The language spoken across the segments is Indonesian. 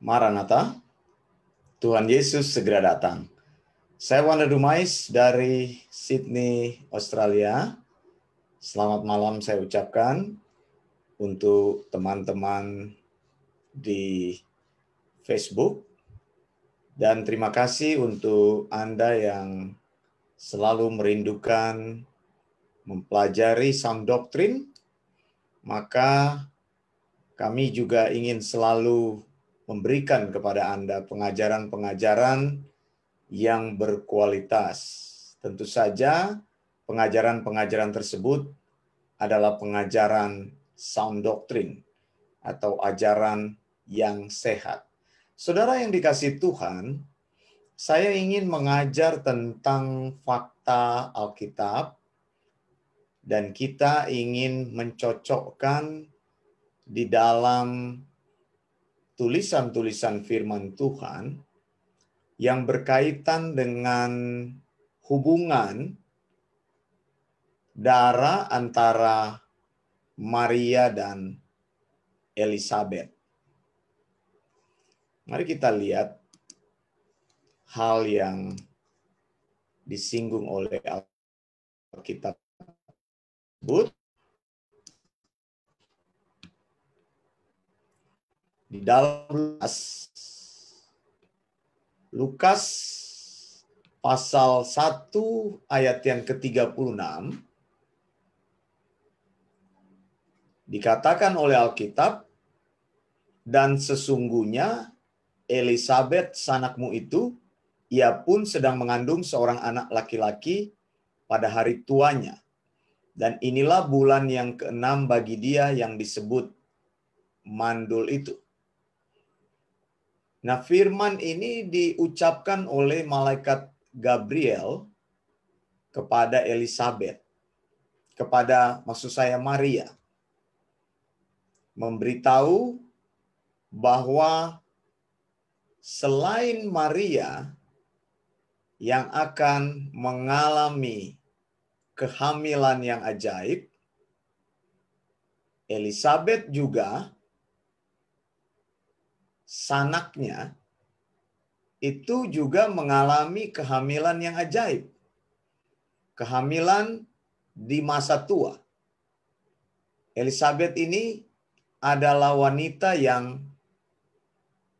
Maranatha, Tuhan Yesus segera datang. Saya Wanda Dumais dari Sydney, Australia. Selamat malam saya ucapkan untuk teman-teman di Facebook. Dan terima kasih untuk Anda yang selalu merindukan mempelajari sound doctrine. Maka kami juga ingin selalu memberikan kepada Anda pengajaran-pengajaran yang berkualitas. Tentu saja pengajaran-pengajaran tersebut adalah pengajaran sound doctrine atau ajaran yang sehat. Saudara yang dikasihi Tuhan, saya ingin mengajar tentang fakta Alkitab dan kita ingin mencocokkan di dalam tulisan-tulisan firman Tuhan yang berkaitan dengan hubungan darah antara Maria dan Elizabeth. Mari kita lihat hal yang disinggung oleh Alkitab tersebut. Di dalam Lukas pasal 1 ayat yang ke-36 dikatakan oleh Alkitab, dan sesungguhnya Elizabeth sanakmu itu, ia pun sedang mengandung seorang anak laki-laki pada hari tuanya. Dan inilah bulan yang ke-6 bagi dia yang disebut mandul itu. Nah, firman ini diucapkan oleh malaikat Gabriel kepada Elizabeth, maksud saya Maria, memberitahu bahwa selain Maria yang akan mengalami kehamilan yang ajaib, Elizabeth juga sanaknya itu juga mengalami kehamilan yang ajaib. Kehamilan di masa tua. Elizabeth ini adalah wanita yang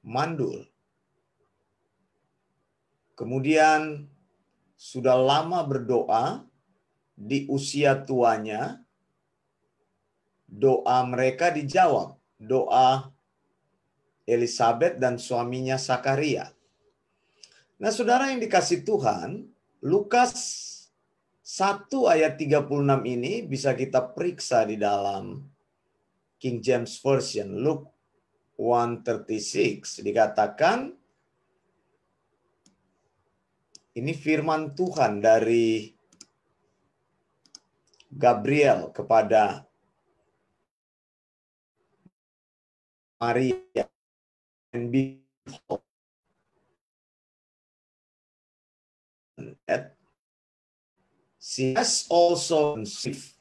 mandul. Kemudian sudah lama berdoa, di usia tuanya doa mereka dijawab. Doa Elizabeth dan suaminya Zakaria. Nah, saudara yang dikasihi Tuhan, Lukas 1 ayat 36 ini bisa kita periksa di dalam King James Version. Luke 1:36 dikatakan, ini firman Tuhan dari Gabriel kepada Maria. And behold, she has also conceived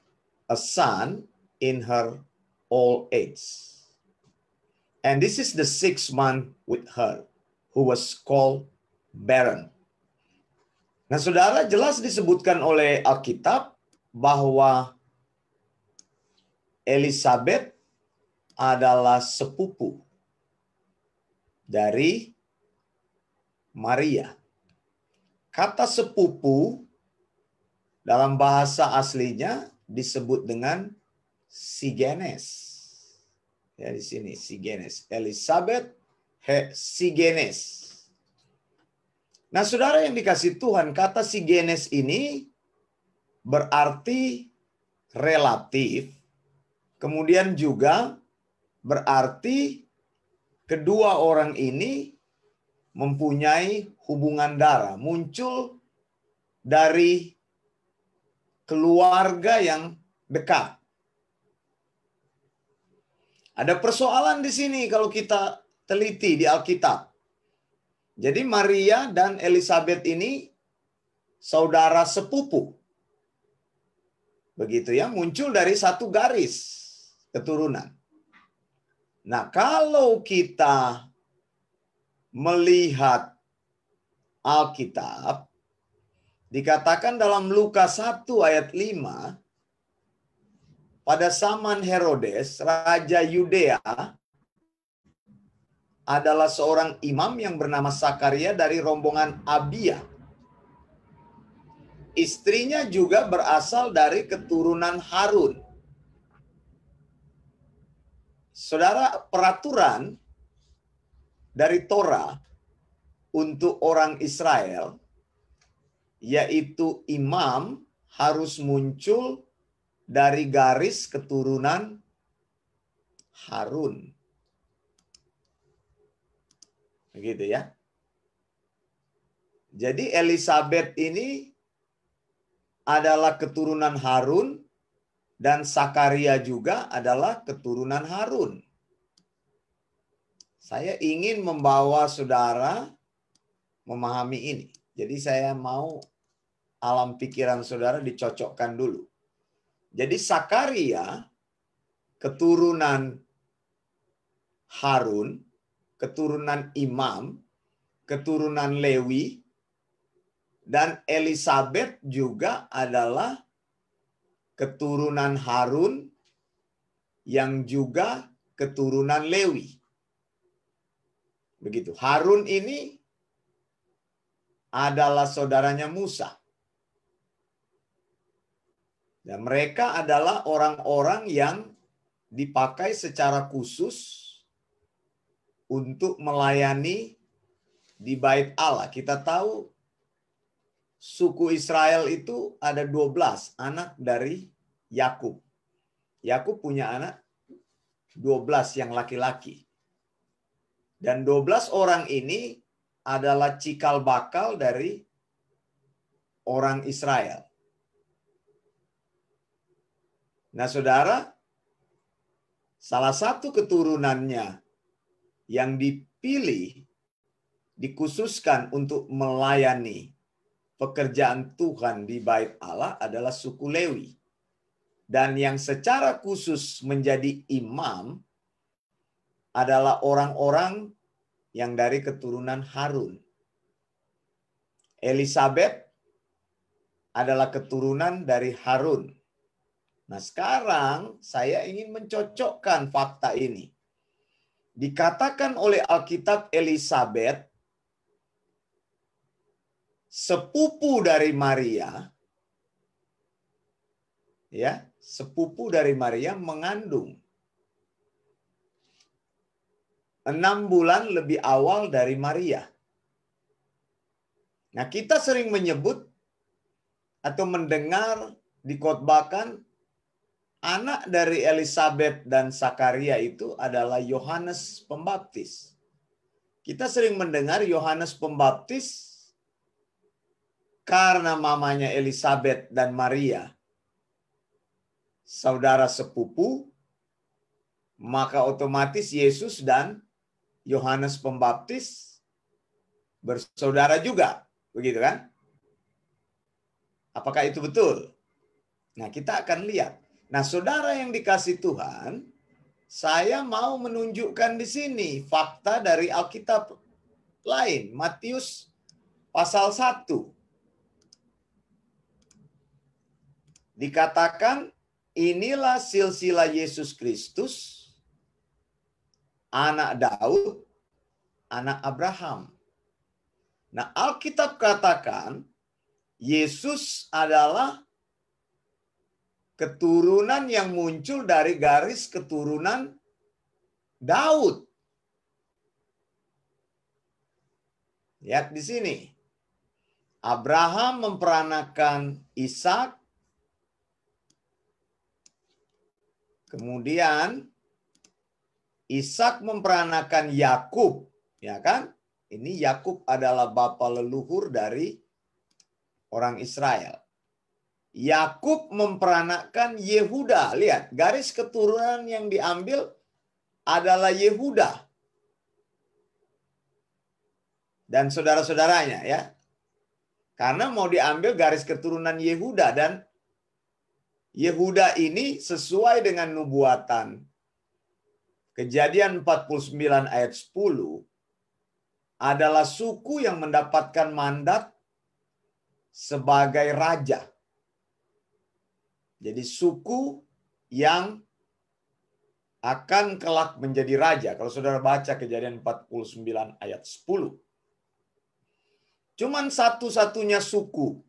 a son in her old age. And this is the 6th month with her, who was called barren. Nah, saudara, jelas disebutkan oleh Alkitab bahwa Elizabeth adalah sepupu dari Maria. Kata sepupu dalam bahasa aslinya disebut dengan sigenes. Ya, di sini sigenes. Elizabeth sigenes. Nah, saudara yang dikasihi Tuhan, kata sigenes ini berarti relatif, kemudian juga berarti kedua orang ini mempunyai hubungan darah, muncul dari keluarga yang dekat. Ada persoalan di sini kalau kita teliti di Alkitab. Jadi Maria dan Elizabeth ini saudara sepupu. Begitu ya, muncul dari satu garis keturunan. Nah, kalau kita melihat Alkitab, dikatakan dalam Lukas 1 ayat 5, pada zaman Herodes, Raja Yudea, adalah seorang imam yang bernama Sakaria dari rombongan Abia. Istrinya juga berasal dari keturunan Harun. Saudara, peraturan dari Torah untuk orang Israel, yaitu imam harus muncul dari garis keturunan Harun. Begitu ya. Jadi Elizabeth ini adalah keturunan Harun dan Sakaria juga adalah keturunan Harun. Saya ingin membawa saudara memahami ini. Jadi saya mau alam pikiran saudara dicocokkan dulu. Jadi Sakaria keturunan Harun, keturunan imam, keturunan Lewi, dan Elizabeth juga adalah keturunan Harun yang juga keturunan Lewi. Begitu. Harun ini adalah saudaranya Musa. Dan mereka adalah orang-orang yang dipakai secara khusus untuk melayani di Bait Allah. Kita tahu suku Israel itu ada 12 anak dari Yakub. Yakub punya anak 12 yang laki-laki. Dan 12 orang ini adalah cikal bakal dari orang Israel. Nah, saudara, salah satu keturunannya yang dipilih, dikhususkan untuk melayani pekerjaan Tuhan di Bait Allah adalah suku Lewi. Dan yang secara khusus menjadi imam adalah orang-orang yang dari keturunan Harun. Elizabeth adalah keturunan dari Harun. Nah, sekarang saya ingin mencocokkan fakta ini. Dikatakan oleh Alkitab Elizabeth, sepupu dari Maria, ya, sepupu dari Maria mengandung 6 bulan lebih awal dari Maria. Nah, kita sering menyebut atau mendengar dikhotbahkan anak dari Elizabeth dan Sakaria itu adalah Yohanes Pembaptis. Kita sering mendengar Yohanes Pembaptis karena mamanya Elizabeth dan Maria saudara sepupu, maka otomatis Yesus dan Yohanes Pembaptis bersaudara juga. Begitu kan? Apakah itu betul? Nah, kita akan lihat. Nah, saudara yang dikasih Tuhan, saya mau menunjukkan di sini fakta dari Alkitab lain. Matius pasal 1. Dikatakan, inilah silsilah Yesus Kristus, anak Daud, anak Abraham. Nah, Alkitab katakan, Yesus adalah keturunan yang muncul dari garis keturunan Daud. Lihat di sini. Abraham memperanakan Ishak. Kemudian Ishak memperanakan Yakub, ya kan? Ini Yakub adalah bapa leluhur dari orang Israel. Yakub memperanakan Yehuda. Lihat, garis keturunan yang diambil adalah Yehuda dan saudara-saudaranya, ya. Karena mau diambil garis keturunan Yehuda, dan Yehuda ini sesuai dengan nubuatan Kejadian 49 ayat 10, adalah suku yang mendapatkan mandat sebagai raja. Jadi suku yang akan kelak menjadi raja. Kalau saudara baca Kejadian 49 ayat 10. Cuman satu-satunya suku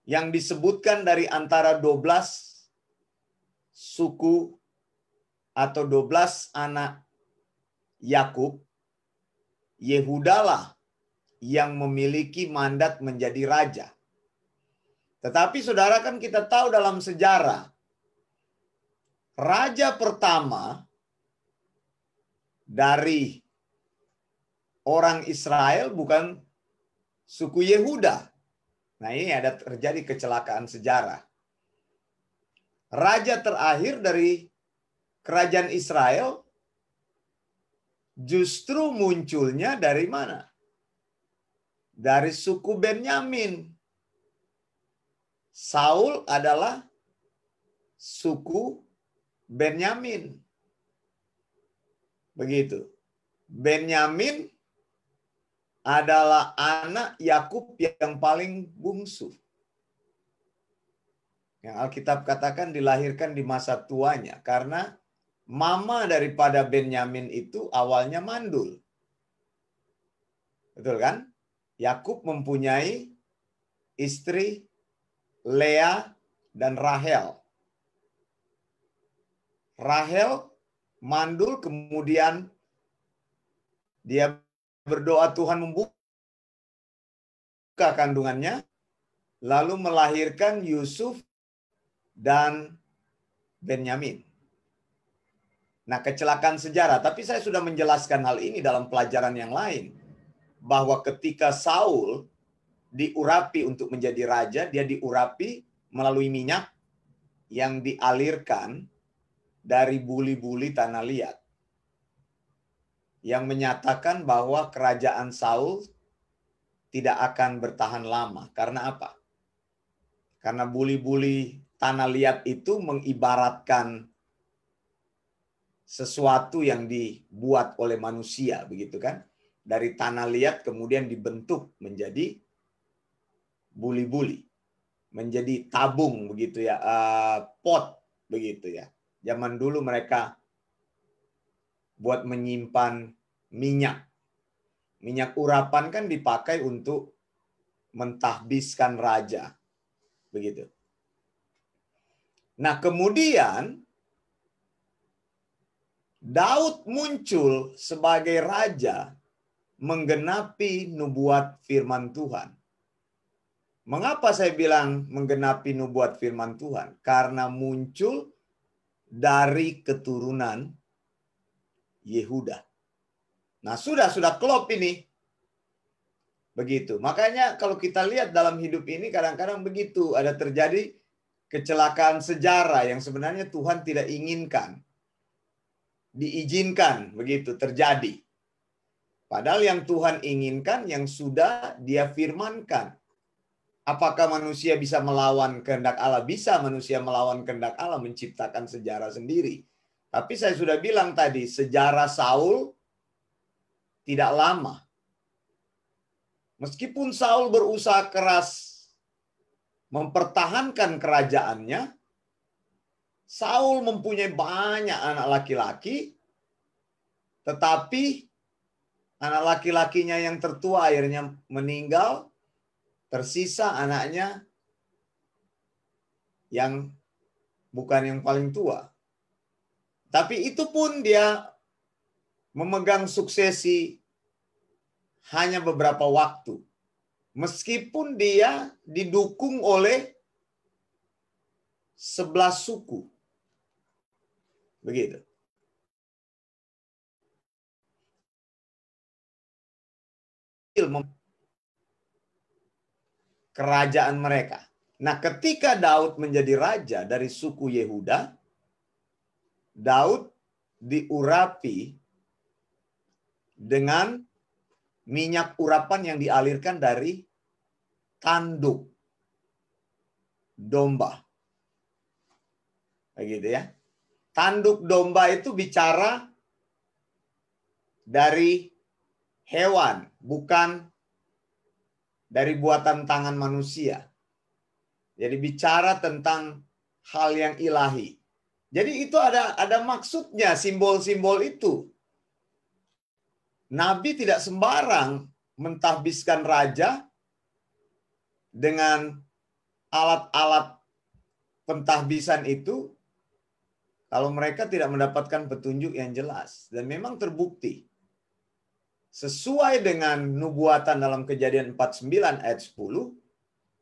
yang disebutkan dari antara 12 suku atau 12 anak Yakub, Yehudalah yang memiliki mandat menjadi raja. Tetapi saudara, kan kita tahu dalam sejarah, raja pertama dari orang Israel bukan suku Yehuda. Nah, ini ada terjadi kecelakaan sejarah. Raja terakhir dari kerajaan Israel justru munculnya dari mana? Dari suku Benyamin. Saul adalah suku Benyamin. Begitu. Benyamin adalah anak Yakub yang paling bungsu. Yang Alkitab katakan dilahirkan di masa tuanya. Karena mama daripada Benyamin itu awalnya mandul. Betul kan? Yakub mempunyai istri Lea dan Rahel. Rahel mandul, kemudian dia berdoa Tuhan membuka kandungannya, lalu melahirkan Yusuf dan Benyamin. Nah, kecelakaan sejarah. Tapi saya sudah menjelaskan hal ini dalam pelajaran yang lain. Bahwa ketika Saul diurapi untuk menjadi raja, dia diurapi melalui minyak yang dialirkan dari buli-buli tanah liat. Yang menyatakan bahwa kerajaan Saul tidak akan bertahan lama. Karena apa? Karena buli-buli tanah liat itu mengibaratkan sesuatu yang dibuat oleh manusia, begitu kan? Dari tanah liat kemudian dibentuk menjadi buli-buli, menjadi tabung, begitu ya, pot, begitu ya. Zaman dulu mereka buat menyimpan minyak. Minyak urapan kan dipakai untuk mentahbiskan raja, begitu. Nah, kemudian Daud muncul sebagai raja menggenapi nubuat firman Tuhan. Mengapa saya bilang menggenapi nubuat firman Tuhan? Karena muncul dari keturunan Yehuda. Nah, sudah klop ini. Begitu. Makanya kalau kita lihat dalam hidup ini kadang-kadang begitu, ada terjadi kecelakaan sejarah yang sebenarnya Tuhan tidak inginkan. Diizinkan begitu terjadi. Padahal yang Tuhan inginkan yang sudah Dia firmankan. Apakah manusia bisa melawan kehendak Allah? Bisa manusia melawan kehendak Allah, menciptakan sejarah sendiri. Tapi saya sudah bilang tadi, sejarah Saul tidak lama. Meskipun Saul berusaha keras mempertahankan kerajaannya, Saul mempunyai banyak anak laki-laki, tetapi anak laki-lakinya yang tertua akhirnya meninggal, tersisa anaknya yang bukan yang paling tua. Tapi itu pun dia memegang suksesi hanya beberapa waktu. Meskipun dia didukung oleh 11 suku. Begitu. Kerajaan mereka. Nah, ketika Daud menjadi raja dari suku Yehuda, Daud diurapi dengan minyak urapan yang dialirkan dari tanduk domba. Begitu ya. Tanduk domba itu bicara dari hewan, bukan dari buatan tangan manusia. Jadi bicara tentang hal yang ilahi. Jadi itu ada maksudnya, simbol-simbol itu. Nabi tidak sembarang mentahbiskan raja dengan alat-alat pentahbisan itu kalau mereka tidak mendapatkan petunjuk yang jelas. Dan memang terbukti. Sesuai dengan nubuatan dalam Kejadian 49 ayat 10,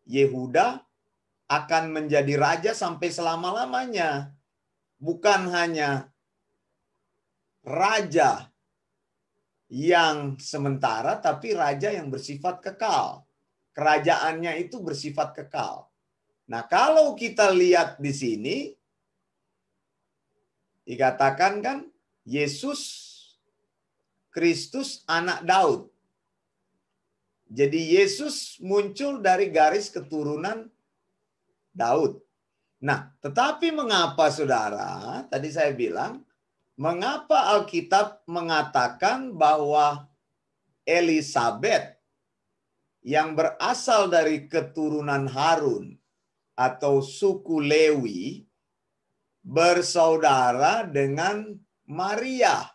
Yehuda akan menjadi raja sampai selama-lamanya. Bukan hanya raja yang sementara, tapi raja yang bersifat kekal. Kerajaannya itu bersifat kekal. Nah, kalau kita lihat di sini, dikatakan kan, Yesus Kristus anak Daud. Jadi Yesus muncul dari garis keturunan Daud. Nah, tetapi mengapa saudara, tadi saya bilang, mengapa Alkitab mengatakan bahwa Elisabet yang berasal dari keturunan Harun atau suku Lewi bersaudara dengan Maria?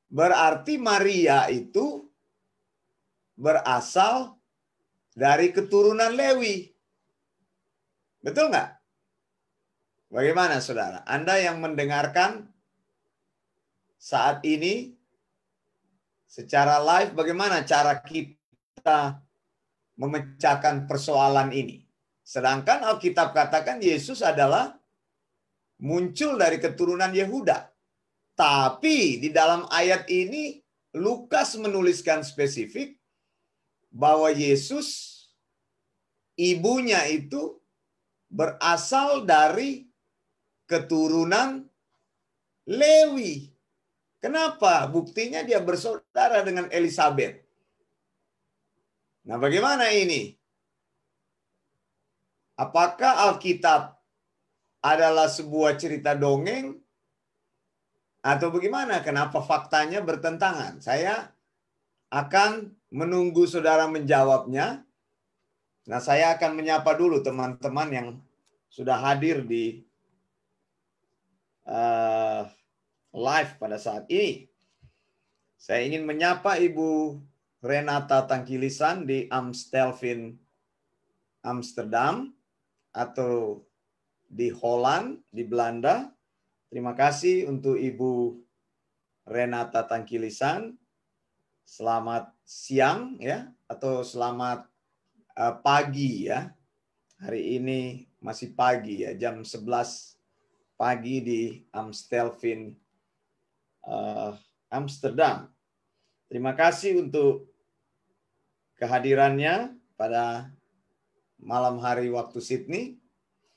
Berarti Maria itu berasal dari keturunan Lewi. Betul nggak? Bagaimana saudara? Anda yang mendengarkan saat ini secara live, bagaimana cara kita memecahkan persoalan ini? Sedangkan Alkitab katakan Yesus adalah muncul dari keturunan Yehuda. Tapi di dalam ayat ini Lukas menuliskan spesifik bahwa Yesus ibunya itu berasal dari keturunan Lewi. Kenapa? Buktinya dia bersaudara dengan Elisabet. Nah, bagaimana ini? Apakah Alkitab adalah sebuah cerita dongeng? Atau bagaimana? Kenapa faktanya bertentangan? Saya akan menunggu saudara menjawabnya. Nah, saya akan menyapa dulu teman-teman yang sudah hadir di live pada saat ini. Saya ingin menyapa Ibu Renata Tangkilisan di Amstelveen, Amsterdam, atau di Holland, di Belanda. Terima kasih untuk Ibu Renata Tangkilisan. Selamat siang ya, atau selamat pagi ya. Hari ini masih pagi ya, jam 11 pagi di Amstelveen, Amsterdam. Terima kasih untuk kehadirannya pada malam hari waktu Sydney.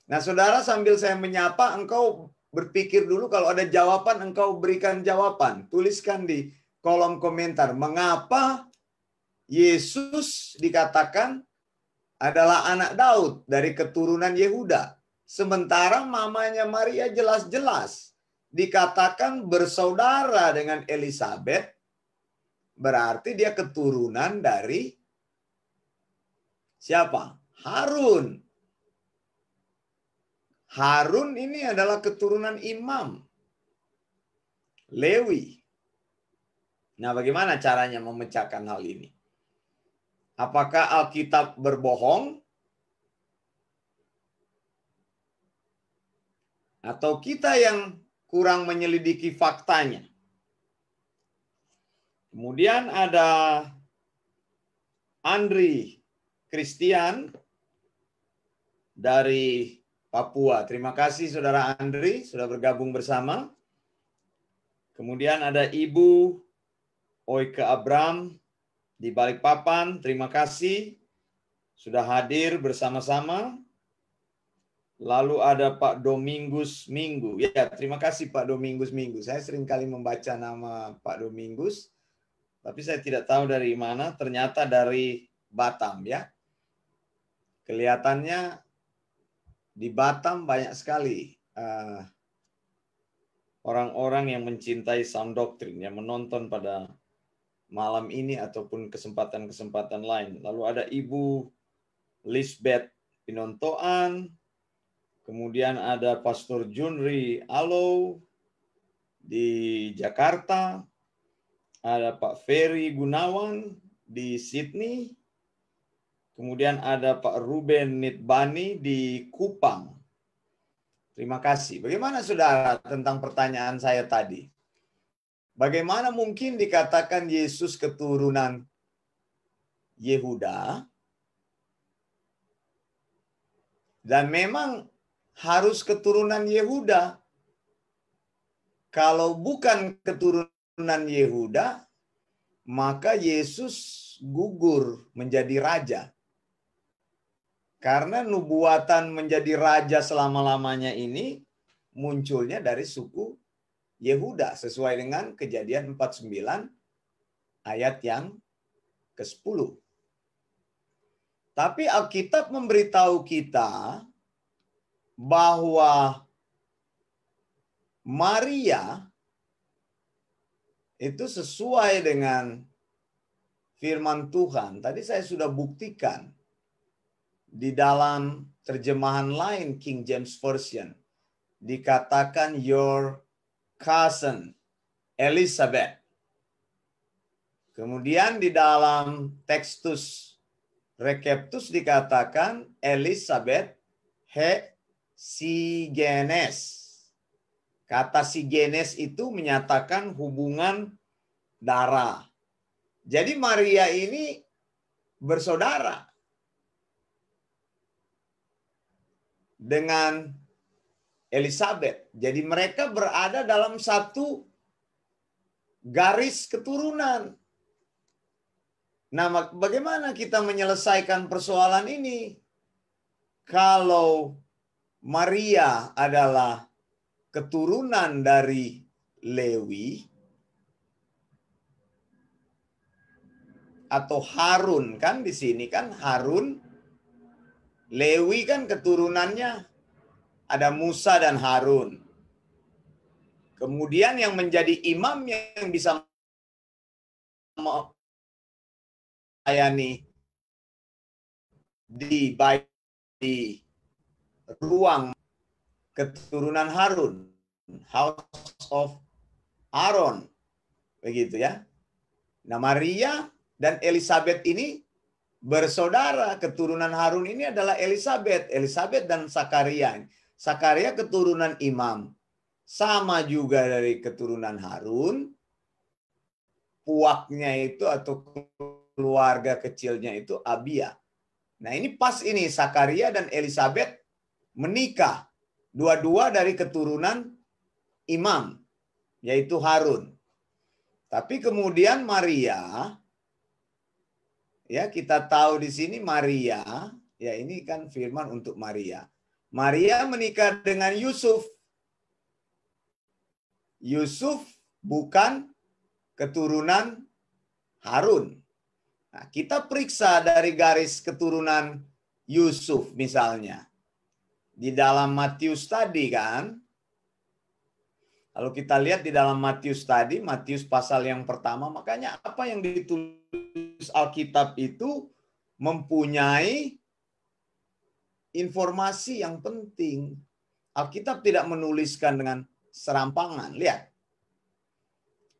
Nah, saudara, sambil saya menyapa, engkau berpikir dulu, kalau ada jawaban, engkau berikan jawaban. Tuliskan di kolom komentar, mengapa Yesus dikatakan adalah anak Daud dari keturunan Yehuda. Sementara mamanya Maria jelas-jelas dikatakan bersaudara dengan Elisabet, berarti dia keturunan dari siapa? Harun. Harun ini adalah keturunan imam Lewi. Nah, bagaimana caranya memecahkan hal ini? Apakah Alkitab berbohong? Atau kita yang kurang menyelidiki faktanya? Kemudian ada Andri Christian dari Papua. Terima kasih Saudara Andri sudah bergabung bersama. Kemudian ada Ibu Oike Abram di Balikpapan. Terima kasih sudah hadir bersama-sama. Lalu ada Pak Domingus Minggu. Ya, terima kasih Pak Domingus Minggu. Saya sering kali membaca nama Pak Domingus, tapi saya tidak tahu dari mana. Ternyata dari Batam ya. Kelihatannya di Batam banyak sekali orang-orang yang mencintai sound doctrine, yang menonton pada malam ini ataupun kesempatan-kesempatan lain. Lalu ada Ibu Lisbeth Pinontoan, kemudian ada Pastor Junri Alo di Jakarta, ada Pak Ferry Gunawan di Sydney, kemudian ada Pak Ruben Nitbani di Kupang. Terima kasih. Bagaimana saudara tentang pertanyaan saya tadi? Bagaimana mungkin dikatakan Yesus keturunan Yehuda? Dan memang harus keturunan Yehuda. Kalau bukan keturunan Yehuda, maka Yesus gugur menjadi raja. Karena nubuatan menjadi raja selama-lamanya ini munculnya dari suku Yehuda sesuai dengan Kejadian 49 ayat yang ke-10. Tapi Alkitab memberitahu kita bahwa Maria itu sesuai dengan firman Tuhan. Tadi saya sudah buktikan di dalam terjemahan lain King James Version. Dikatakan your cousin Elizabeth. Kemudian di dalam Textus Receptus dikatakan Elizabeth he sigenes. Kata sigenes itu menyatakan hubungan darah. Jadi Maria ini bersaudara dengan Elizabeth. Jadi mereka berada dalam satu garis keturunan. Nah, bagaimana kita menyelesaikan persoalan ini? Kalau Maria adalah keturunan dari Lewi atau Harun, kan di sini kan Harun, Lewi kan keturunannya ada Musa dan Harun. Kemudian yang menjadi imam yang bisa melayani di ruang keturunan Harun, House of Aaron, begitu ya. Nah, Maria dan Elizabeth ini bersaudara. Keturunan Harun ini adalah Elizabeth dan Sakaria. Sakaria keturunan imam, sama juga dari keturunan Harun. Puaknya itu atau keluarga kecilnya itu Abia. Nah, ini pas ini Sakaria dan Elizabeth menikah. Dua-dua dari keturunan imam, yaitu Harun. Tapi kemudian Maria, ya kita tahu di sini Maria, ya ini kan firman untuk Maria. Maria menikah dengan Yusuf. Yusuf bukan keturunan Harun. Nah, kita periksa dari garis keturunan Yusuf misalnya. Di dalam Matius tadi kan. Kalau kita lihat di dalam Matius tadi, Matius pasal yang pertama, makanya apa yang ditulis Alkitab itu mempunyai informasi yang penting. Alkitab tidak menuliskan dengan serampangan. Lihat.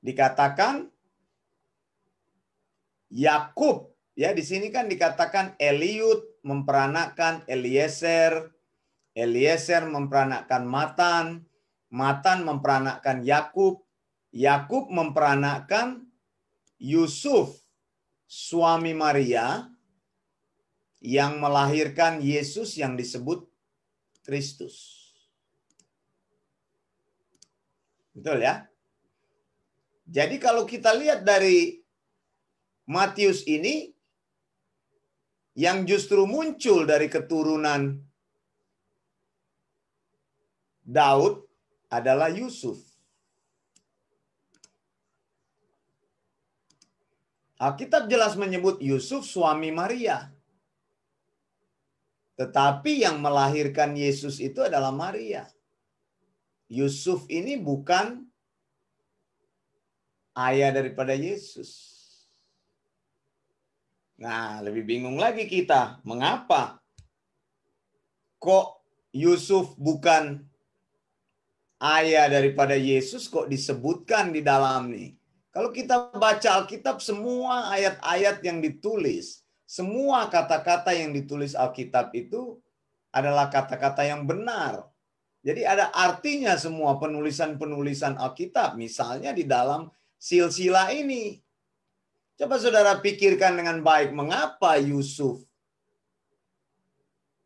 Dikatakan Yakub, ya di sini kan dikatakan Eliud memperanakan Eliezer, Eliezer memperanakan Matan, Matan memperanakan Yakub, Yakub memperanakan Yusuf, suami Maria, yang melahirkan Yesus yang disebut Kristus. Betul ya? Jadi kalau kita lihat dari Matius ini, yang justru muncul dari keturunan Daud adalah Yusuf. Alkitab jelas menyebut Yusuf suami Maria. Tetapi yang melahirkan Yesus itu adalah Maria. Yusuf ini bukan ayah daripada Yesus. Nah, lebih bingung lagi kita. Mengapa kok Yusuf bukan ayah daripada Yesus kok disebutkan di dalam nih? Kalau kita baca Alkitab, semua ayat-ayat yang ditulis, semua kata-kata yang ditulis Alkitab itu adalah kata-kata yang benar. Jadi ada artinya semua penulisan-penulisan Alkitab. Misalnya di dalam silsilah ini. Coba saudara pikirkan dengan baik, mengapa Yusuf,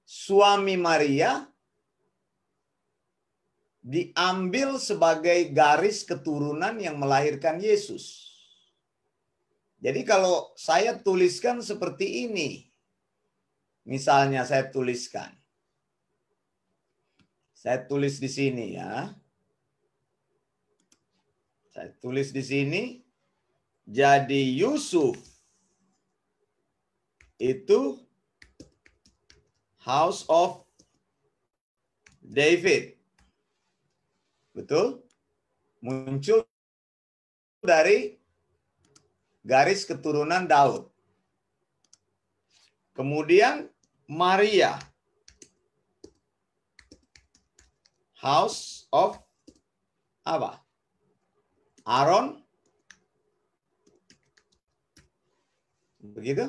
suami Maria, diambil sebagai garis keturunan yang melahirkan Yesus. Jadi kalau saya tuliskan seperti ini, misalnya saya tulis di sini ya. Saya tulis di sini, jadi Yusuf itu House of David. Betul? Muncul dari garis keturunan Daud. Kemudian Maria, House of apa? Aaron. Begitu?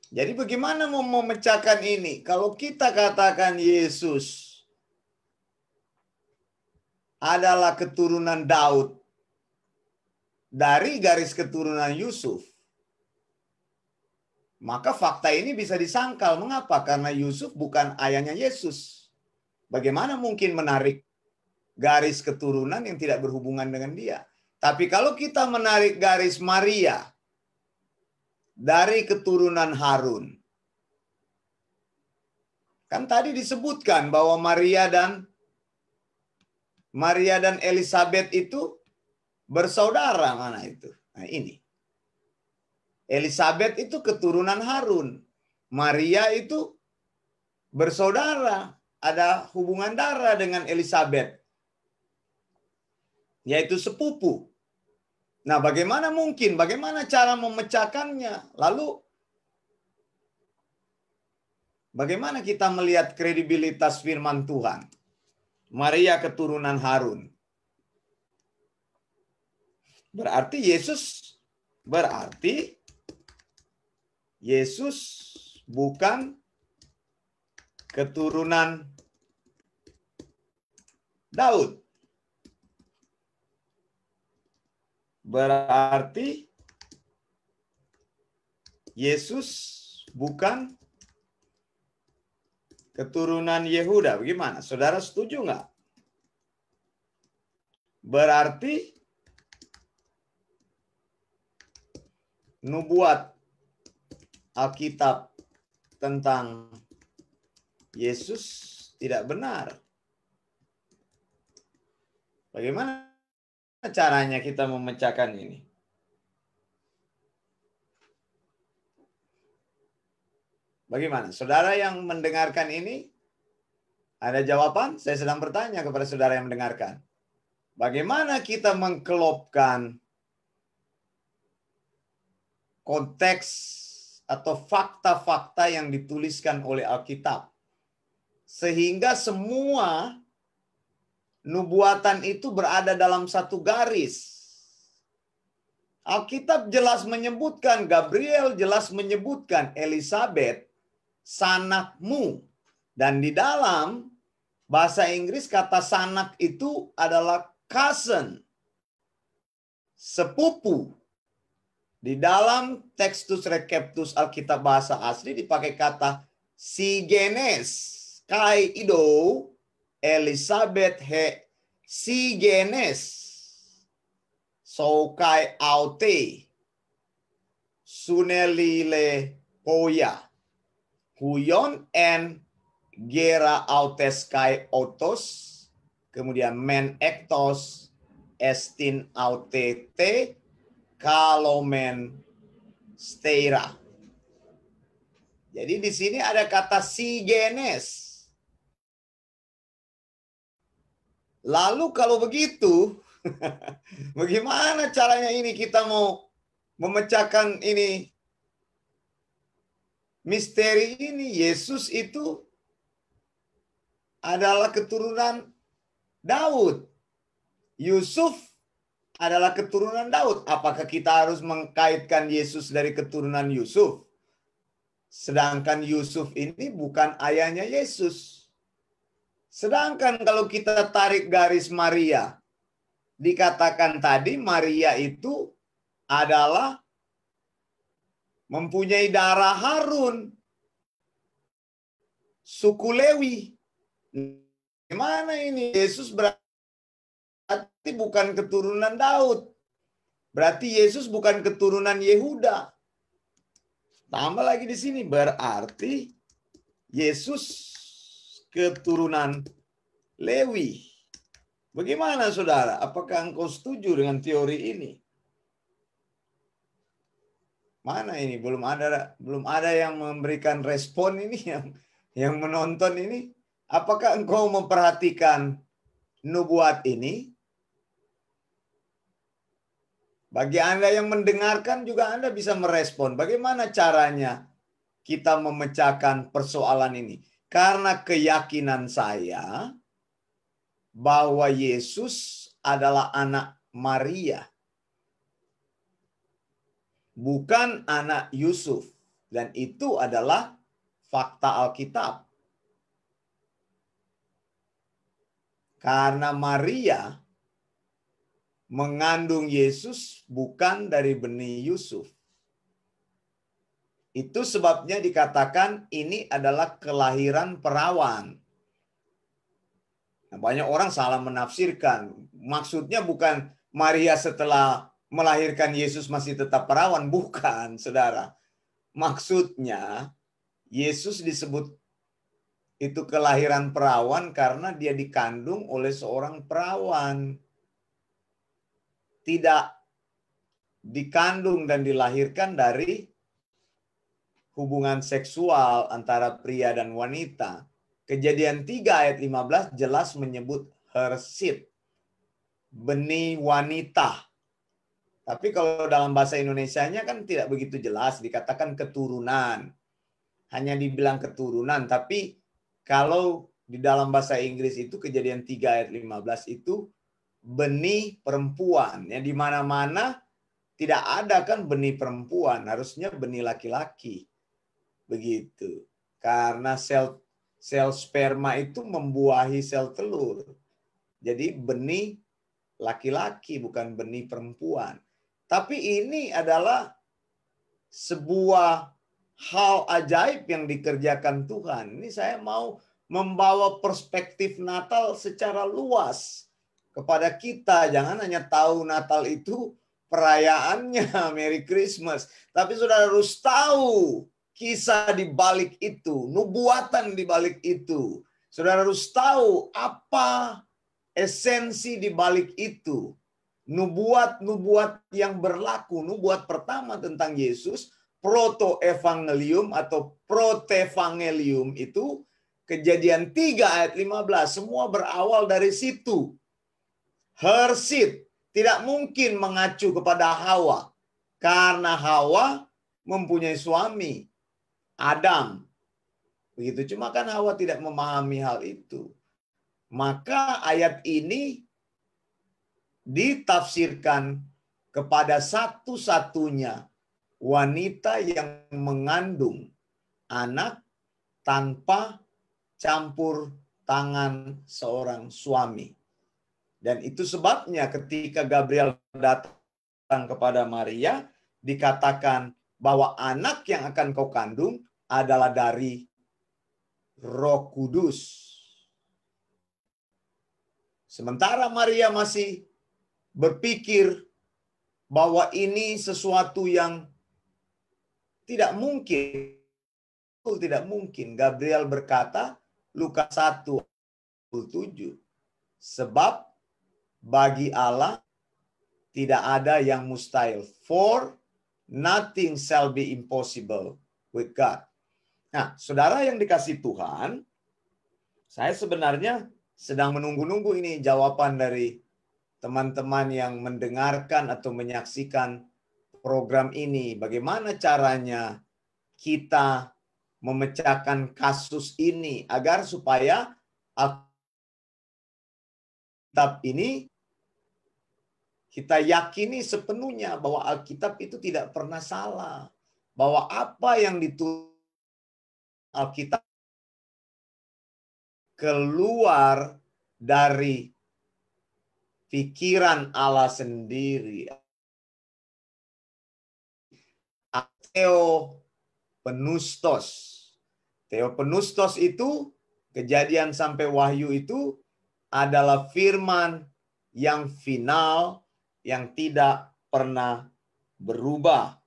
Jadi bagaimana mau memecahkan ini? Kalau kita katakan Yesus adalah keturunan Daud dari garis keturunan Yusuf, maka fakta ini bisa disangkal. Mengapa? Karena Yusuf bukan ayahnya Yesus. Bagaimana mungkin menarik garis keturunan yang tidak berhubungan dengan dia? Tapi kalau kita menarik garis Maria dari keturunan Harun, kan tadi disebutkan bahwa Maria dan Elizabeth itu bersaudara. Mana itu? Nah ini. Elizabeth itu keturunan Harun. Maria itu bersaudara. Ada hubungan darah dengan Elizabeth. Yaitu sepupu. Nah bagaimana mungkin? Bagaimana cara memecahkannya? Lalu bagaimana kita melihat kredibilitas firman Tuhan? Maria keturunan Harun. Berarti Yesus bukan keturunan Daud. Berarti Yesus bukan keturunan Yehuda. Bagaimana? Saudara setuju nggak? Berarti nubuat Alkitab tentang Yesus tidak benar. Bagaimana caranya kita memecahkan ini? Bagaimana? Saudara yang mendengarkan ini, ada jawaban? Saya sedang bertanya kepada saudara yang mendengarkan. Bagaimana kita mengkelopkan konteks atau fakta-fakta yang dituliskan oleh Alkitab, sehingga semua nubuatan itu berada dalam satu garis. Alkitab jelas menyebutkan, Gabriel jelas menyebutkan Elizabeth, sanakmu. Dan di dalam bahasa Inggris kata sanak itu adalah cousin, sepupu. Di dalam Textus Receptus Alkitab bahasa asli dipakai kata sigenes, kai ido, Elizabeth he sigenes, so kai aute, sunelile poya, huyon en gera autes kai otos, kemudian men ektos estin autete, kalomen steira. Jadi di sini ada kata sigenes. Lalu kalau begitu, Bagaimana caranya ini kita mau memecahkan ini misteri ini? Yesus itu adalah keturunan Daud. Yusuf adalah keturunan Daud. Apakah kita harus mengkaitkan Yesus dari keturunan Yusuf? Sedangkan Yusuf ini bukan ayahnya Yesus. Sedangkan kalau kita tarik garis Maria, dikatakan tadi Maria itu adalah mempunyai darah Harun, suku Lewi. Gimana ini? Yesus berarti bukan keturunan Daud. Berarti Yesus bukan keturunan Yehuda. Tambah lagi di sini, berarti Yesus keturunan Lewi. Bagaimana saudara? Apakah engkau setuju dengan teori ini? Mana ini? Belum ada yang memberikan respon ini, yang menonton ini. Apakah engkau memperhatikan nubuat ini? Bagi Anda yang mendengarkan juga Anda bisa merespon. Bagaimana caranya kita memecahkan persoalan ini? Karena keyakinan saya bahwa Yesus adalah anak Maria, bukan anak Yusuf. Dan itu adalah fakta Alkitab. Karena Maria mengandung Yesus bukan dari benih Yusuf. Itu sebabnya dikatakan ini adalah kelahiran perawan. Nah, banyak orang salah menafsirkan. Maksudnya bukan Maria setelah melahirkan Yesus masih tetap perawan. Bukan, saudara. Maksudnya Yesus disebut itu kelahiran perawan karena dia dikandung oleh seorang perawan. Tidak dikandung dan dilahirkan dari hubungan seksual antara pria dan wanita. Kejadian 3 ayat 15 jelas menyebut her seed, benih wanita. Tapi kalau dalam bahasa Indonesianya kan tidak begitu jelas, dikatakan keturunan. Hanya dibilang keturunan, tapi kalau di dalam bahasa Inggris itu Kejadian 3 ayat 15 itu benih perempuan. Ya, di mana-mana tidak ada kan benih perempuan, harusnya benih laki-laki. Begitu. Karena sel sperma itu membuahi sel telur. Jadi benih laki-laki bukan benih perempuan. Tapi ini adalah sebuah hal ajaib yang dikerjakan Tuhan. Ini saya mau membawa perspektif Natal secara luas kepada kita. Jangan hanya tahu Natal itu perayaannya, Merry Christmas. Tapi saudara harus tahu kisah di balik itu, nubuatan di balik itu. Saudara harus tahu apa esensi di balik itu. Nubuat-nubuat yang berlaku. Nubuat pertama tentang Yesus, proto-evangelium atau protevangelium itu Kejadian 3 ayat 15. Semua berawal dari situ. Her seed tidak mungkin mengacu kepada Hawa. Karena Hawa mempunyai suami, Adam. Begitu, cuma kan Hawa tidak memahami hal itu. Maka ayat ini ditafsirkan kepada satu-satunya wanita yang mengandung anak tanpa campur tangan seorang suami. Dan itu sebabnya ketika Gabriel datang kepada Maria, dikatakan bahwa anak yang akan kau kandung adalah dari Roh Kudus. Sementara Maria masih berpikir bahwa ini sesuatu yang tidak mungkin. Tidak mungkin. Gabriel berkata, Lukas 1:7, sebab bagi Allah tidak ada yang mustahil. For nothing shall be impossible with God. Nah, saudara yang dikasih Tuhan, saya sebenarnya sedang menunggu-nunggu ini jawaban dari teman-teman yang mendengarkan atau menyaksikan program ini, bagaimana caranya kita memecahkan kasus ini agar supaya Alkitab ini kita yakini sepenuhnya bahwa Alkitab itu tidak pernah salah. Bahwa apa yang ditulis Alkitab keluar dari pikiran Allah sendiri. Theopneustos. Theopneustos itu, Kejadian sampai Wahyu itu adalah firman yang final, yang tidak pernah berubah.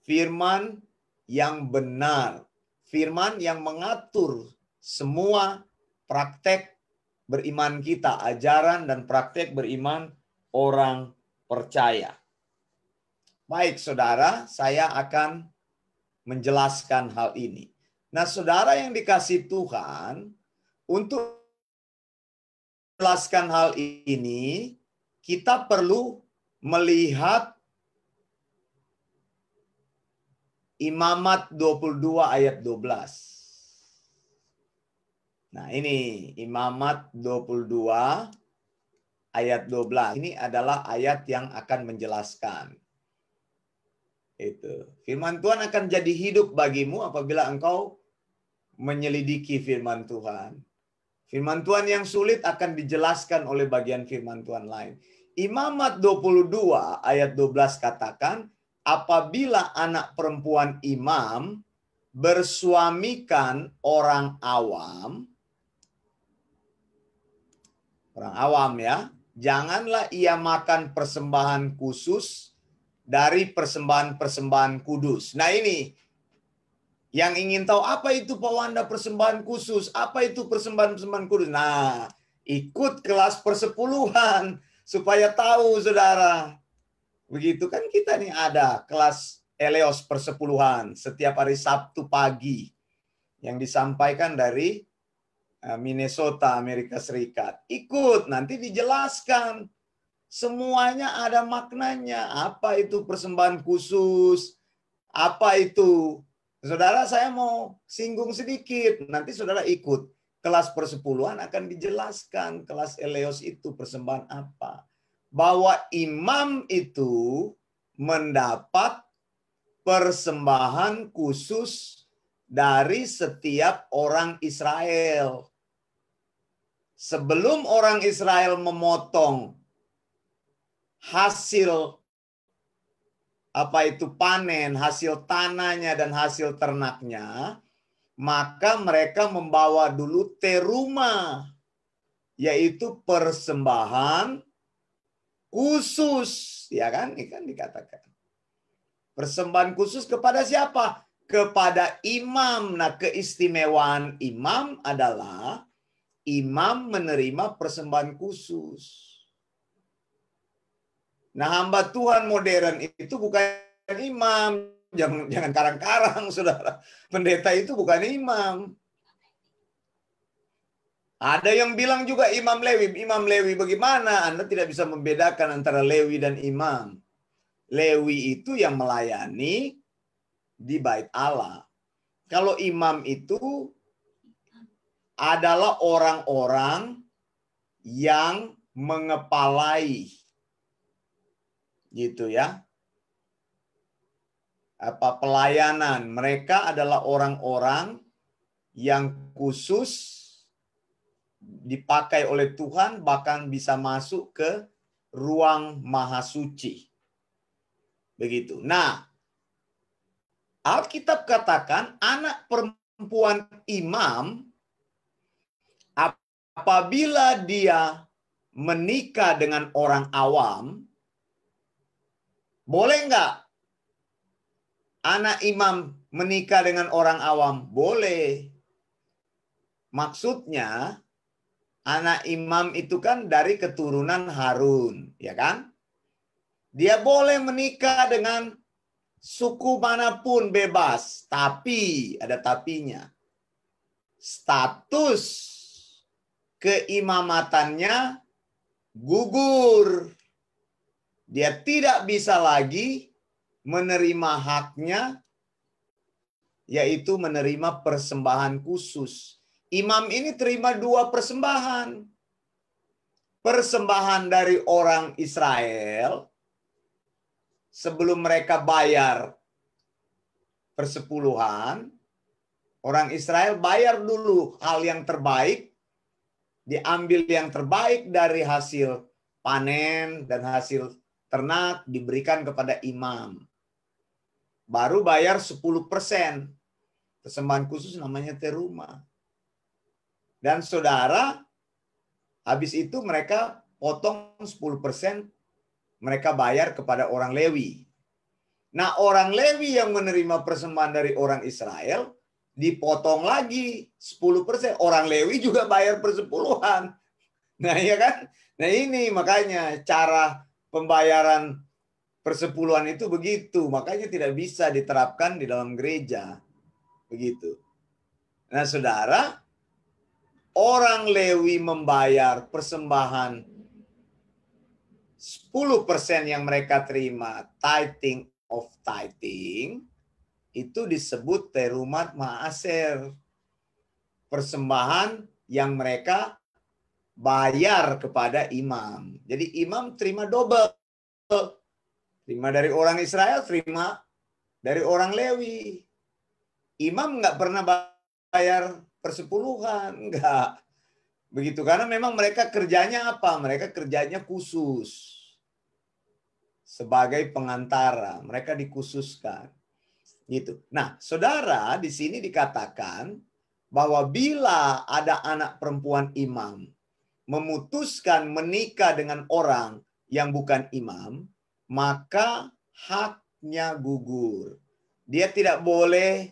Firman yang benar. Firman yang mengatur semua praktek beriman kita, ajaran dan praktek beriman orang percaya. Baik, saudara, saya akan menjelaskan hal ini. Nah, saudara yang dikasih Tuhan, untuk menjelaskan hal ini, kita perlu melihat Imamat 22 ayat 12. Nah, ini Imamat 22 ayat 12. Ini adalah ayat yang akan menjelaskan. Itu. Firman Tuhan akan jadi hidup bagimu apabila engkau menyelidiki firman Tuhan. Firman Tuhan yang sulit akan dijelaskan oleh bagian firman Tuhan lain. Imamat 22 ayat 12 katakan, apabila anak perempuan imam bersuamikan orang awam ya, janganlah ia makan persembahan khusus dari persembahan-persembahan kudus. Nah, ini yang ingin tahu apa itu Pak Wanda persembahan khusus, apa itu persembahan-persembahan kudus. Nah, ikut kelas persepuluhan supaya tahu, saudara. Begitu kan kita nih ada kelas Eleos persepuluhan setiap hari Sabtu pagi yang disampaikan dari Minnesota, Amerika Serikat. Ikut, nanti dijelaskan. Semuanya ada maknanya. Apa itu persembahan khusus? Apa itu? Saudara, saya mau singgung sedikit. Nanti saudara ikut. Kelas persepuluhan akan dijelaskan. Kelas Eleos itu persembahan apa? Bahwa imam itu mendapat persembahan khusus dari setiap orang Israel. Sebelum orang Israel memotong hasil panen, hasil tanahnya dan hasil ternaknya, maka mereka membawa dulu teruma, yaitu persembahan khusus, ya kan? Ini kan dikatakan. Persembahan khusus kepada siapa? Kepada imam. Nah, keistimewaan imam adalah imam menerima persembahan khusus. Nah, hamba Tuhan modern itu bukan imam. Jangan karang-karang, saudara. Pendeta itu bukan imam. Ada yang bilang juga imam Lewi. Imam Lewi bagaimana? Anda tidak bisa membedakan antara Lewi dan imam. Lewi itu yang melayani di bait Allah. Kalau imam itu adalah orang-orang yang mengepalai, gitu ya, pelayanan. Mereka adalah orang-orang yang khusus dipakai oleh Tuhan, bahkan bisa masuk ke ruang maha suci. Begitu. Nah, Alkitab katakan anak perempuan imam apabila dia menikah dengan orang awam, boleh nggak anak imam menikah dengan orang awam? Boleh. Maksudnya, anak imam itu kan dari keturunan Harun, ya kan? Dia boleh menikah dengan suku manapun bebas, tapi ada tapinya. Status keimamatannya gugur. Dia tidak bisa lagi menerima haknya, yaitu menerima persembahan khusus. Imam ini terima 2 persembahan. Persembahan dari orang Israel sebelum mereka bayar persepuluhan. Orang Israel bayar dulu hal yang terbaik, diambil yang terbaik dari hasil panen dan hasil ternak diberikan kepada imam. Baru bayar 10%. Persembahan khusus namanya teruma. Dan saudara, habis itu mereka potong 10%, mereka bayar kepada orang Lewi. Nah, orang Lewi yang menerima persembahan dari orang Israel, dipotong lagi 10%. Orang Lewi juga bayar persepuluhan. Nah, ya kan? Nah, ini makanya cara pembayaran persepuluhan itu begitu. Makanya tidak bisa diterapkan di dalam gereja. Begitu. Nah, saudara, orang Lewi membayar persembahan 10% yang mereka terima, tithing of tithing, itu disebut terumat maaser. Persembahan yang mereka bayar kepada imam. Jadi imam terima double. Terima dari orang Israel, terima dari orang Lewi. Imam nggak pernah bayar persepuluhan, enggak. Begitu, karena memang mereka kerjanya apa? Mereka kerjanya khusus. Sebagai pengantara, mereka dikhususkan. Gitu. Nah, saudara, di sini dikatakan bahwa bila ada anak perempuan imam memutuskan menikah dengan orang yang bukan imam, maka haknya gugur. Dia tidak boleh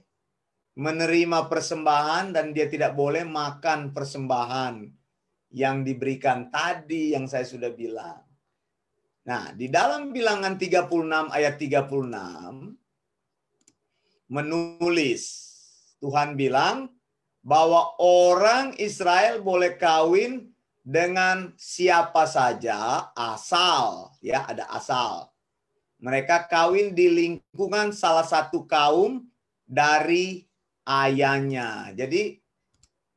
menerima persembahan dan dia tidak boleh makan persembahan yang diberikan tadi yang saya sudah bilang. Nah, di dalam Bilangan 36 ayat 36 menulis, Tuhan bilang bahwa orang Israel boleh kawin dengan siapa saja asal, ya, ada asal. Mereka kawin di lingkungan salah satu kaum dari ayahnya. Jadi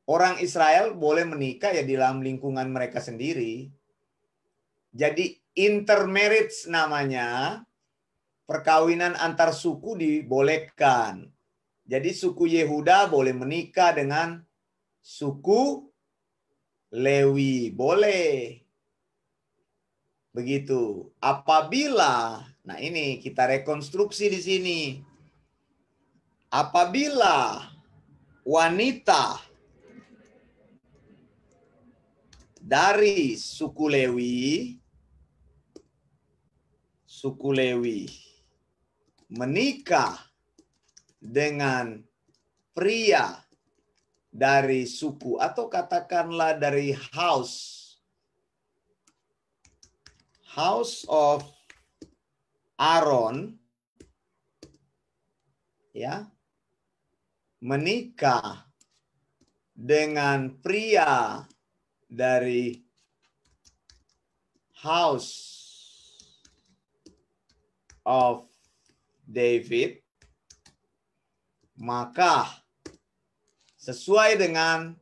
orang Israel boleh menikah ya di dalam lingkungan mereka sendiri. Jadi intermarriage namanya, perkawinan antar suku dibolehkan. Jadi suku Yehuda boleh menikah dengan suku Lewi, boleh. Begitu. Apabila, nah ini kita rekonstruksi di sini. Apabila wanita dari suku Lewi menikah dengan pria dari suku atau katakanlah dari house of Aaron, ya, menikah dengan pria dari house of David, maka sesuai dengan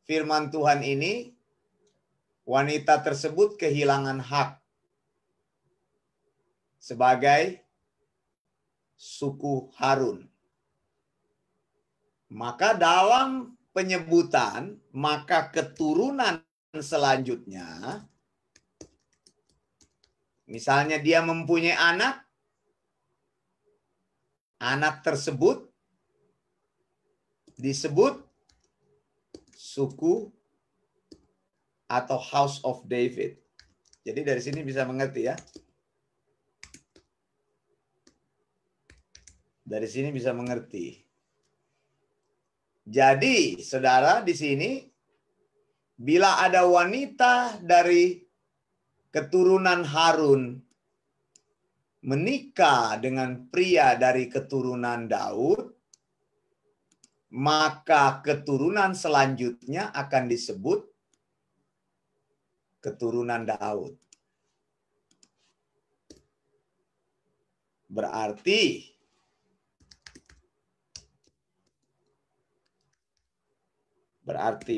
firman Tuhan ini, wanita tersebut kehilangan hak sebagai suku Harun. Maka dalam penyebutan, maka keturunan selanjutnya, misalnya dia mempunyai anak tersebut disebut suku atau House of David. Jadi dari sini bisa mengerti ya. Dari sini bisa mengerti. Jadi, saudara, di sini bila ada wanita dari keturunan Harun menikah dengan pria dari keturunan Daud, maka keturunan selanjutnya akan disebut keturunan Daud. Berarti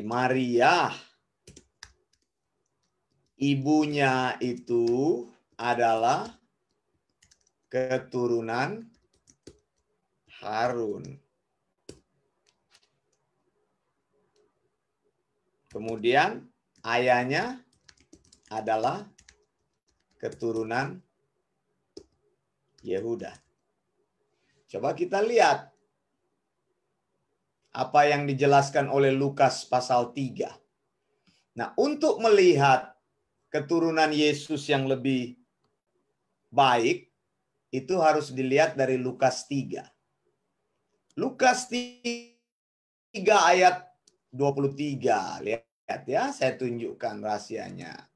Maria, ibunya itu adalah keturunan Harun. Kemudian ayahnya adalah keturunan Yehuda. Coba kita lihat apa yang dijelaskan oleh Lukas pasal 3. Nah, untuk melihat keturunan Yesus yang lebih baik, itu harus dilihat dari Lukas 3. Lukas 3 ayat 23. Lihat ya, saya tunjukkan rahasianya.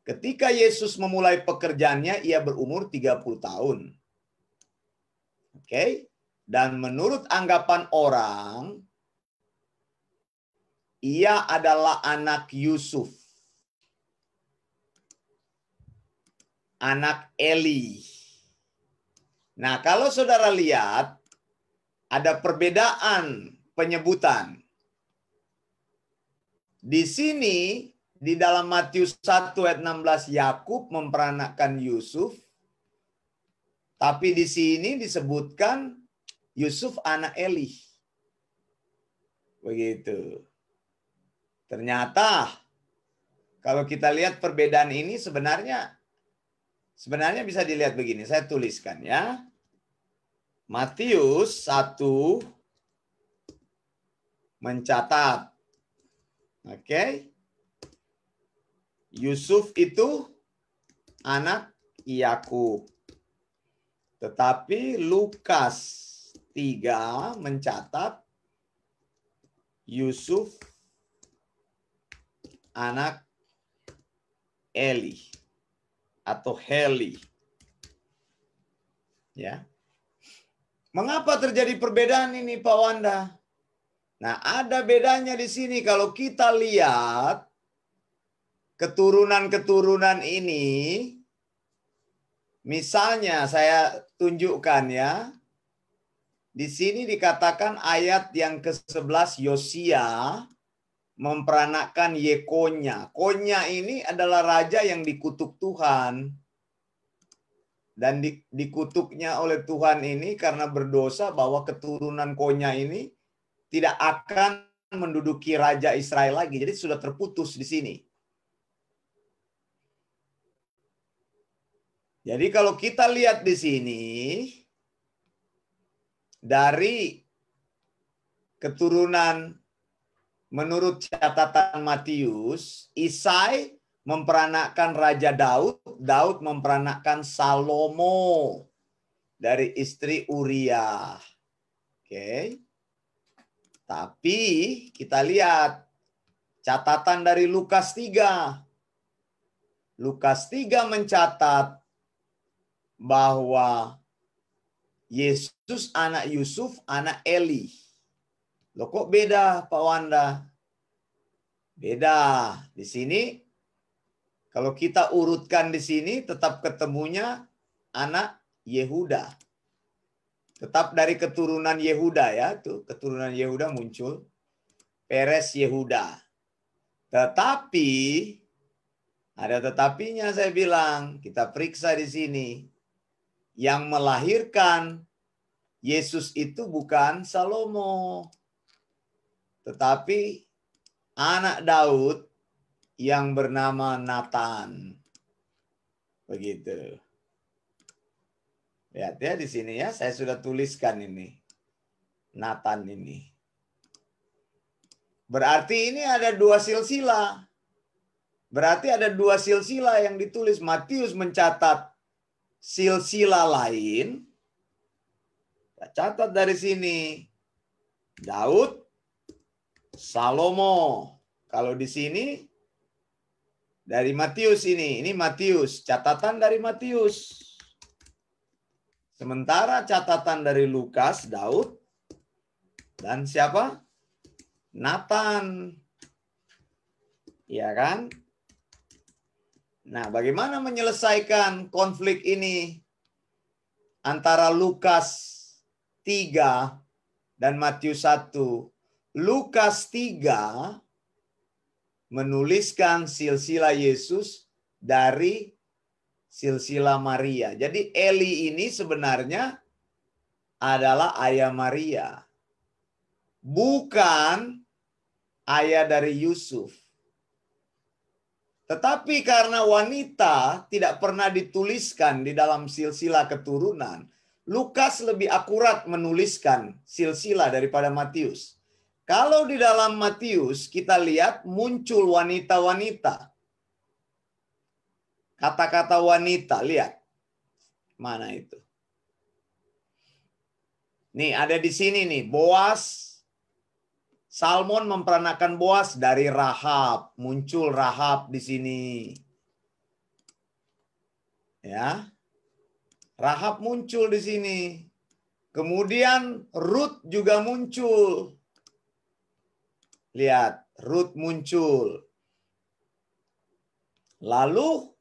Ketika Yesus memulai pekerjaannya, ia berumur 30 tahun. Oke. Dan menurut anggapan orang, ia adalah anak Yusuf, anak Eli. Nah, kalau saudara lihat, ada perbedaan penyebutan. Di sini, di dalam Matius 1 ayat 16, Yakub memperanakkan Yusuf. Tapi di sini disebutkan Yusuf anak Eli. Begitu. Ternyata kalau kita lihat perbedaan ini sebenarnya bisa dilihat begini. Saya tuliskan ya. Matius 1 mencatat. Oke. Yusuf itu anak Yakub. Tetapi Lukas 3 mencatat Yusuf anak Eli atau Heli. Ya. Mengapa terjadi perbedaan ini, Pak Wanda? Nah, ada bedanya di sini. Kalau kita lihat keturunan-keturunan ini, misalnya saya tunjukkan ya. Di sini dikatakan ayat yang ke-11, Yosia memperanakkan Yekonya. Konya ini adalah raja yang dikutuk Tuhan. Dan dikutuknya oleh Tuhan ini karena berdosa bahwa keturunan Konya ini tidak akan menduduki raja Israel lagi. Jadi sudah terputus di sini. Jadi kalau kita lihat di sini, dari keturunan menurut catatan Matius, Isai memperanakkan Raja Daud, Daud memperanakkan Salomo dari istri Uria. Oke. Tapi kita lihat catatan dari Lukas 3. Lukas 3 mencatat bahwa Yesus anak Yusuf, anak Eli. Loh kok beda, Pak Wanda? Beda. Di sini, kalau kita urutkan di sini, tetap ketemunya anak Yehuda. Tetap dari keturunan Yehuda ya. Tuh, keturunan Yehuda muncul. Peres Yehuda. Tetapi, ada tetapinya saya bilang. Kita periksa di sini. Yang melahirkan Yesus itu bukan Salomo. Tetapi anak Daud yang bernama Nathan. Begitu. Lihat ya di sini ya, saya sudah tuliskan ini. Nathan ini. Berarti ini ada dua silsilah. Berarti ada dua silsilah yang ditulis. Matius mencatat silsilah lain. Catat dari sini. Daud, Salomo. Kalau di sini dari Matius ini Matius, catatan dari Matius. Sementara catatan dari Lukas, Daud, dan siapa? Nathan. Iya kan? Nah, bagaimana menyelesaikan konflik ini antara Lukas 3 dan Matius 1? Lukas 3 menuliskan silsilah Yesus dari silsilah Maria. Jadi Eli ini sebenarnya adalah ayah Maria. Bukan ayah dari Yusuf. Tetapi karena wanita tidak pernah dituliskan di dalam silsilah keturunan, Lukas lebih akurat menuliskan silsilah daripada Matius. Kalau di dalam Matius kita lihat muncul wanita-wanita. Kata-kata wanita, lihat. Mana itu? Nih ada di sini nih, Boas. Salmon memperanakan Boas dari Rahab, muncul Rahab di sini. Ya. Rahab muncul di sini. Kemudian Ruth juga muncul. Lihat, Ruth muncul. Lalu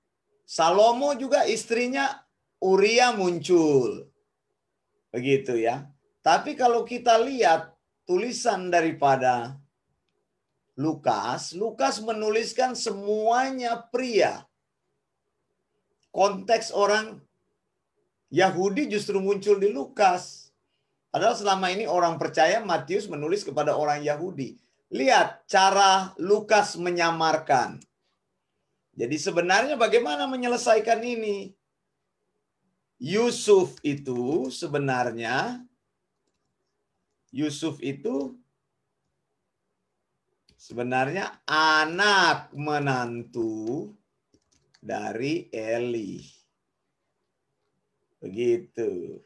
Salomo juga istrinya Uria muncul. Begitu ya. Tapi kalau kita lihat tulisan daripada Lukas, Lukas menuliskan semuanya pria. Konteks orang Yahudi justru muncul di Lukas. Padahal selama ini orang percaya Matius menulis kepada orang Yahudi. Lihat cara Lukas menyamarkan. Jadi sebenarnya bagaimana menyelesaikan ini? Yusuf itu sebenarnya anak menantu dari Eli. Begitu.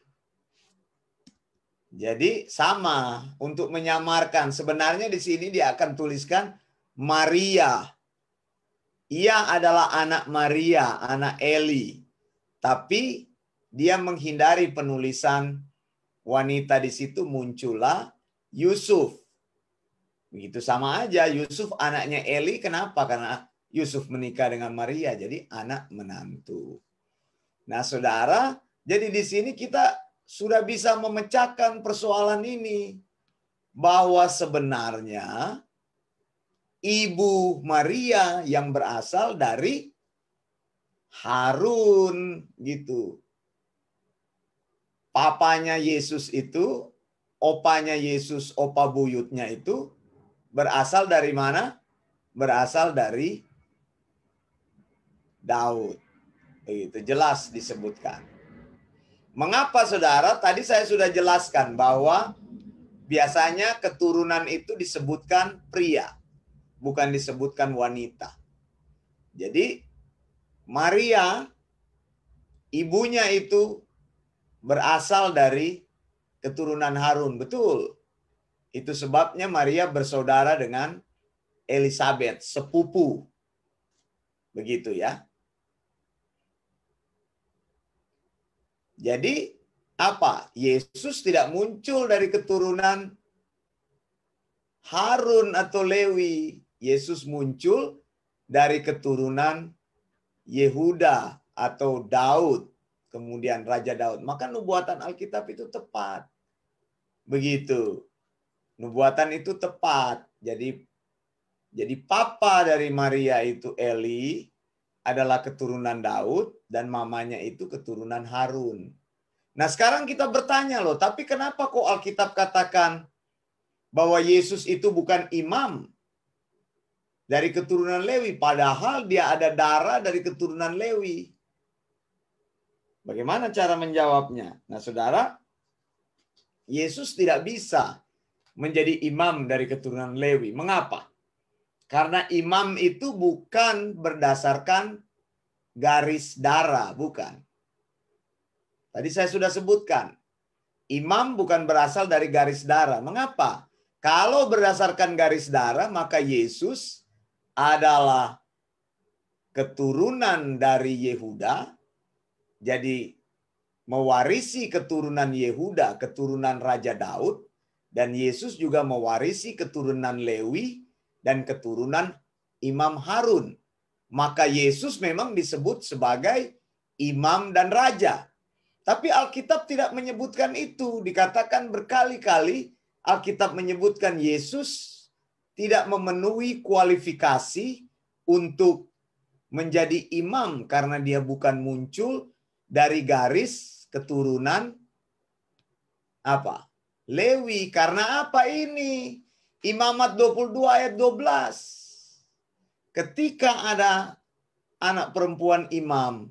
Jadi sama untuk menyamarkan. Sebenarnya di sini dia akan tuliskan Maria. Ia adalah anak Maria, anak Eli. Tapi dia menghindari penulisan wanita di situ, muncullah Yusuf. Begitu sama aja, Yusuf anaknya Eli. Kenapa? Karena Yusuf menikah dengan Maria, jadi anak menantu. Nah, saudara, jadi di sini kita sudah bisa memecahkan persoalan ini. Bahwa sebenarnya ibu Maria yang berasal dari Harun gitu. Papanya Yesus itu, opanya Yesus, opa buyutnya itu berasal dari mana? Berasal dari Daud. Begitu jelas disebutkan. Mengapa saudara? Tadi saya sudah jelaskan bahwa biasanya keturunan itu disebutkan pria, bukan disebutkan wanita. Jadi Maria, ibunya itu berasal dari keturunan Harun. Betul. Itu sebabnya Maria bersaudara dengan Elizabeth, sepupu. Begitu ya. Jadi apa? Yesus tidak muncul dari keturunan Harun atau Lewi. Yesus muncul dari keturunan Yehuda atau Daud. Kemudian Raja Daud. Maka nubuatan Alkitab itu tepat. Begitu. Nubuatan itu tepat. Jadi papa dari Maria itu Eli adalah keturunan Daud dan mamanya itu keturunan Harun. Nah, sekarang kita bertanya loh, tapi kenapa kok Alkitab katakan bahwa Yesus itu bukan imam dari keturunan Lewi, padahal dia ada darah dari keturunan Lewi? Bagaimana cara menjawabnya? Nah, saudara, Yesus tidak bisa menjadi imam dari keturunan Lewi. Mengapa? Karena imam itu bukan berdasarkan garis darah, bukan. Tadi saya sudah sebutkan, imam bukan berasal dari garis darah. Mengapa? Kalau berdasarkan garis darah, maka Yesus adalah keturunan dari Yehuda, jadi mewarisi keturunan Yehuda, keturunan Raja Daud, dan Yesus juga mewarisi keturunan Lewi dan keturunan Imam Harun. Maka Yesus memang disebut sebagai imam dan raja. Tapi Alkitab tidak menyebutkan itu. Dikatakan berkali-kali Alkitab menyebutkan Yesus tidak memenuhi kualifikasi untuk menjadi imam karena dia bukan muncul dari garis keturunan apa? Lewi. Karena apa ini? Imamat 22 ayat 12. Ketika ada anak perempuan imam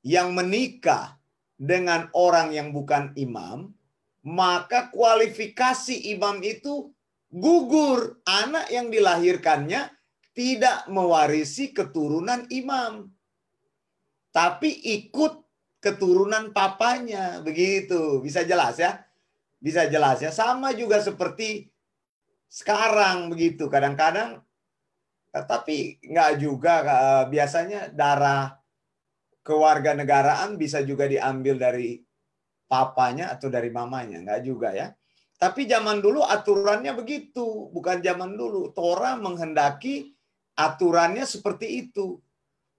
yang menikah dengan orang yang bukan imam, maka kualifikasi imam itu gugur. Anak yang dilahirkannya tidak mewarisi keturunan imam, tapi ikut keturunan papanya. Begitu. Bisa jelas ya? Bisa jelas ya? Sama juga seperti sekarang begitu. Kadang-kadang, tapi nggak juga, biasanya darah kewarganegaraan bisa juga diambil dari papanya atau dari mamanya. Nggak juga ya. Tapi zaman dulu aturannya begitu. Bukan zaman dulu. Torah menghendaki aturannya seperti itu.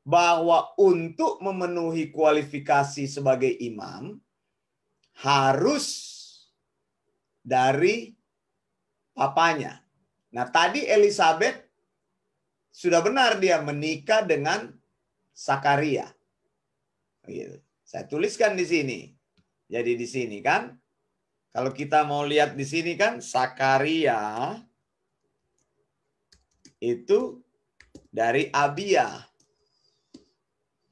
Bahwa untuk memenuhi kualifikasi sebagai imam, harus dari papanya. Nah, tadi Elizabeth sudah benar dia menikah dengan Sakaria. Gitu. Saya tuliskan di sini. Jadi di sini kan, kalau kita mau lihat di sini kan, Sakaria itu dari Abia.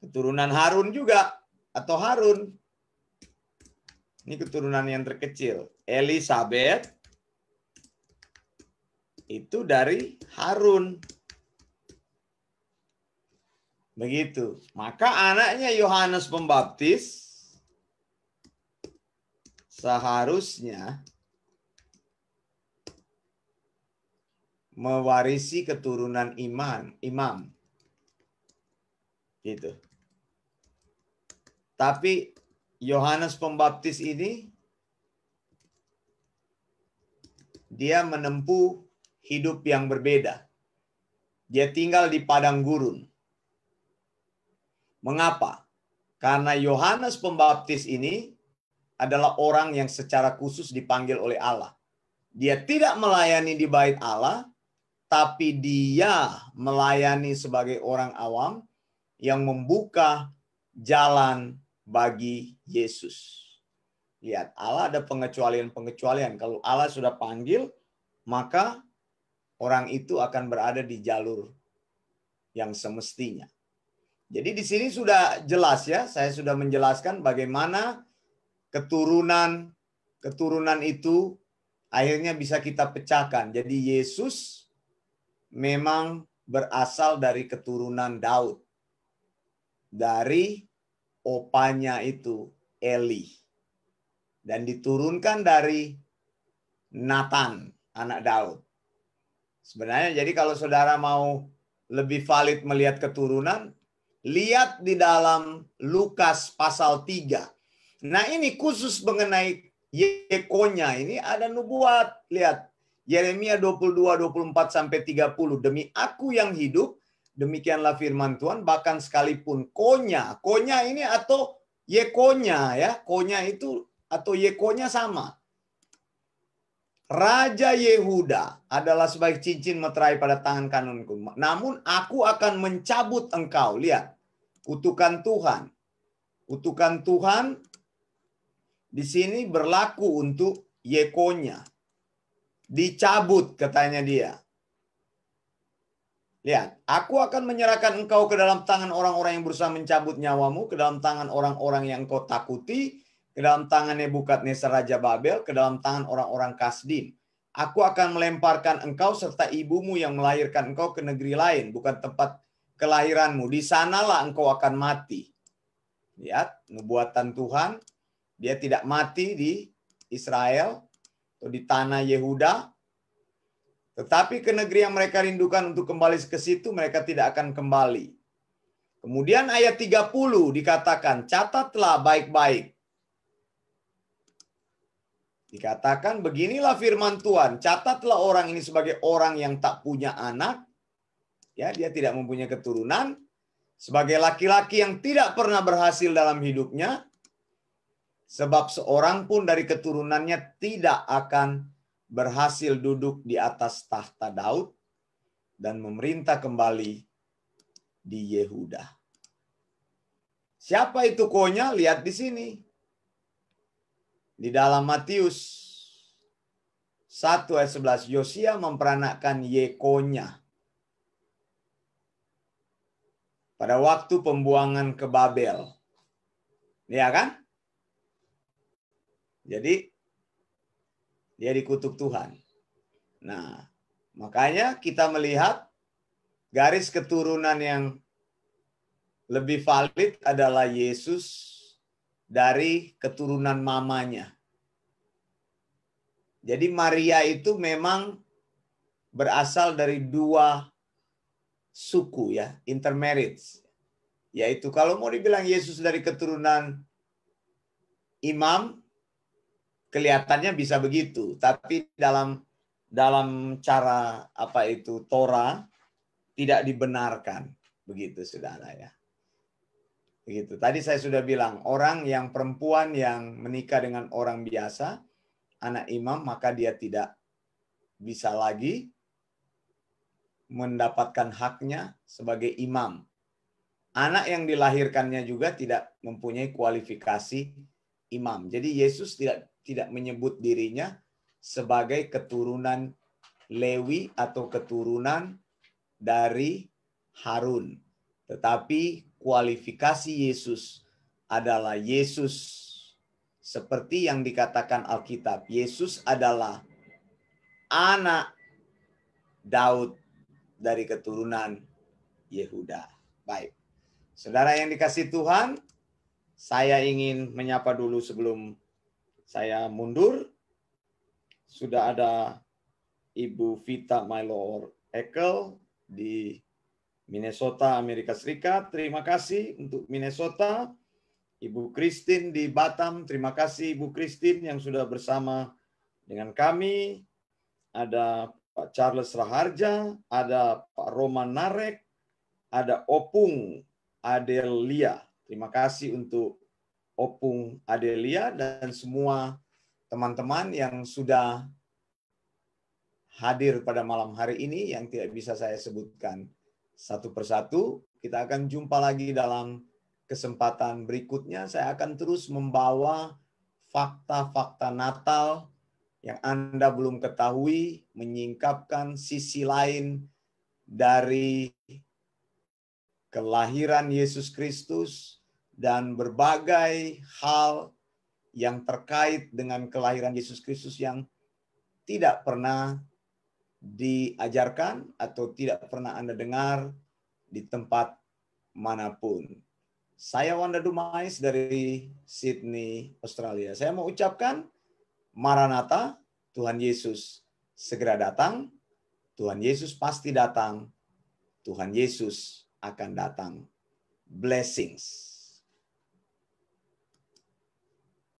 Keturunan Harun juga, atau Harun. Ini keturunan yang terkecil. Elizabeth itu dari Harun. Begitu. Maka anaknya Yohanes Pembaptis seharusnya mewarisi keturunan imam. Gitu. Tapi Yohanes Pembaptis ini dia menempuh hidup yang berbeda. Dia tinggal di padang gurun. Mengapa? Karena Yohanes Pembaptis ini adalah orang yang secara khusus dipanggil oleh Allah. Dia tidak melayani di bait Allah, tapi dia melayani sebagai orang awam yang membuka jalan bagi Yesus. Lihat, Allah ada pengecualian-pengecualian. Kalau Allah sudah panggil, maka orang itu akan berada di jalur yang semestinya. Jadi di sini sudah jelas ya, saya sudah menjelaskan bagaimana keturunan itu akhirnya bisa kita pecahkan. Jadi Yesus memang berasal dari keturunan Daud. Dari opanya itu Eli. Dan diturunkan dari Nathan, anak Daud. Sebenarnya jadi kalau saudara mau lebih valid melihat keturunan, lihat di dalam Lukas pasal 3. Nah ini khusus mengenai Yekonya, ini ada nubuat. Lihat, Yeremia 22:24-30. Demi aku yang hidup, demikianlah firman Tuhan, bahkan sekalipun Konya ini atau Yekonya ya, Konya itu atau Yekonya sama. Raja Yehuda adalah sebagai cincin meterai pada tangan kananku. Namun aku akan mencabut engkau. Lihat, kutukan Tuhan. Kutukan Tuhan di sini berlaku untuk Yekonya. Dicabut katanya dia. Lihat, aku akan menyerahkan engkau ke dalam tangan orang-orang yang berusaha mencabut nyawamu, ke dalam tangan orang-orang yang engkau takuti, ke dalam tangan Nebukadnezar Raja Babel, ke dalam tangan orang-orang Kasdim. Aku akan melemparkan engkau serta ibumu yang melahirkan engkau ke negeri lain, bukan tempat kelahiranmu. Di sanalah engkau akan mati. Lihat, nubuatan Tuhan. Dia tidak mati di Israel atau di tanah Yehuda. Tetapi ke negeri yang mereka rindukan untuk kembali ke situ, mereka tidak akan kembali. Kemudian ayat 30 dikatakan, catatlah baik-baik. Dikatakan, beginilah firman Tuhan, catatlah orang ini sebagai orang yang tak punya anak, Ya, dia tidak mempunyai keturunan. Sebagai laki-laki yang tidak pernah berhasil dalam hidupnya, sebab seorang pun dari keturunannya tidak akan berhasil duduk di atas tahta Daud dan memerintah kembali di Yehuda. Siapa itu konya? Lihat di sini. Di dalam Matius 1 ayat 11, Yosia memperanakkan Yekonya pada waktu pembuangan ke Babel. Ya kan? Jadi dia dikutuk Tuhan. Nah, makanya kita melihat garis keturunan yang lebih valid adalah Yesus dari keturunan mamanya. Jadi Maria itu memang berasal dari dua suku ya, intermarriage. Yaitu kalau mau dibilang Yesus dari keturunan imam, kelihatannya bisa begitu, tapi dalam cara apa itu Torah tidak dibenarkan begitu, saudara ya. Begitu. Tadi saya sudah bilang, orang yang perempuan yang menikah dengan orang biasa, anak imam, maka dia tidak bisa lagi mendapatkan haknya sebagai imam. Anak yang dilahirkannya juga tidak mempunyai kualifikasi imam. Jadi Yesus tidak menyebut dirinya sebagai keturunan Lewi atau keturunan dari Harun. Tetapi kualifikasi Yesus adalah Yesus seperti yang dikatakan Alkitab. Yesus adalah anak Daud dari keturunan Yehuda. Baik. Saudara yang dikasihi Tuhan, saya ingin menyapa dulu sebelum saya mundur. Sudah ada Ibu Vita Mylor Ekel di Minnesota, Amerika Serikat. Terima kasih untuk Minnesota. Ibu Christine di Batam. Terima kasih Ibu Christine yang sudah bersama dengan kami. Ada Pak Charles Raharja, ada Pak Roman Narek, ada Opung Adelia. Terima kasih untuk Opung Adelia dan semua teman-teman yang sudah hadir pada malam hari ini yang tidak bisa saya sebutkan satu persatu. Kita akan jumpa lagi dalam kesempatan berikutnya. Saya akan terus membawa fakta-fakta Natal yang Anda belum ketahui, menyingkapkan sisi lain dari kelahiran Yesus Kristus dan berbagai hal yang terkait dengan kelahiran Yesus Kristus yang tidak pernah diajarkan atau tidak pernah Anda dengar di tempat manapun. Saya Wanda Dumais dari Sydney, Australia. Saya mau ucapkan Maranatha, Tuhan Yesus segera datang, Tuhan Yesus pasti datang, Tuhan Yesus akan datang. Blessings.